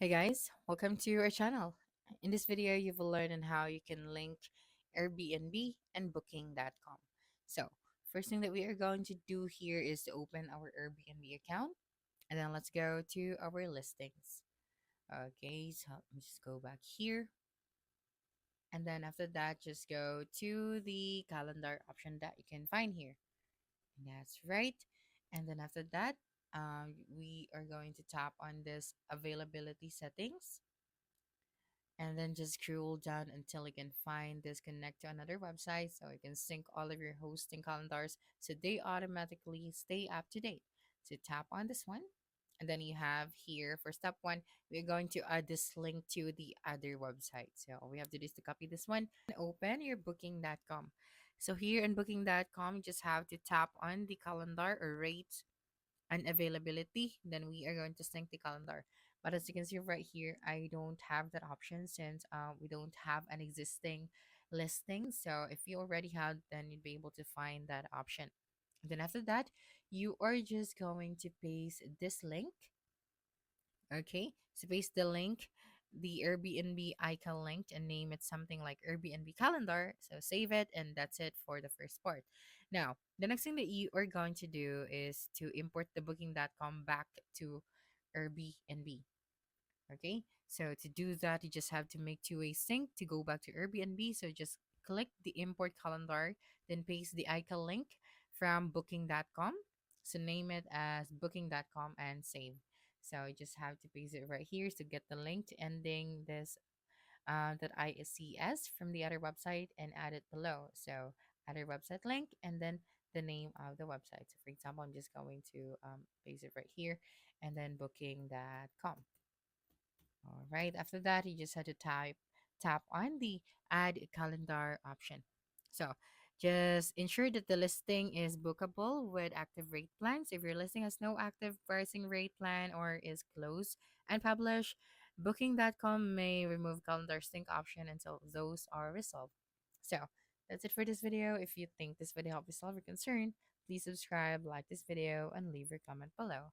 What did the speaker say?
Hi guys, welcome to our channel. In this video, you will learn on how you can link Airbnb and Booking.com. So, first thing that we are going to do here is to open our Airbnb account, and then let's go to our listings. Okay, so let me just go back here, and then after that, just go to the calendar option that you can find here. That's right. And then after that, we are going to tap on this availability settings and then just scroll down until you can find this connect to another website so you can sync all of your hosting calendars so they automatically stay up to date. So tap on this one, and then you have here for step one, we're going to add this link to the other website. So all we have to do is to copy this one and open your booking.com. So here in booking.com, you just have to tap on the calendar or rate and availability, then we are going to sync the calendar. But as you can see right here, I don't have that option since we don't have an existing listing. So if you already had, then you'd be able to find that option. And then after that, you are just going to paste this link. Okay, so paste the link, the Airbnb icon link, and name it something like Airbnb calendar. So save it, and that's it for the first part. Now, the next thing that you are going to do is to import the booking.com back to Airbnb. Okay, so to do that, you just have to make two-way sync to go back to Airbnb. So just click the import calendar, then paste the icon link from booking.com. So name it as booking.com and save. So you just have to paste it right here to get the link to ending this that ICS from the other website and add it below. So other website link and then the name of the website. So for example, I'm just going to paste it right here and then booking.com. All right. After that, you just had to tap on the add calendar option. So just ensure that the listing is bookable with active rate plans. If your listing has no active pricing rate plan or is closed and published, booking.com may remove calendar sync option until those are resolved. So that's it for this video. If you think this video helped you solve your concern, please subscribe, like this video, and leave your comment below.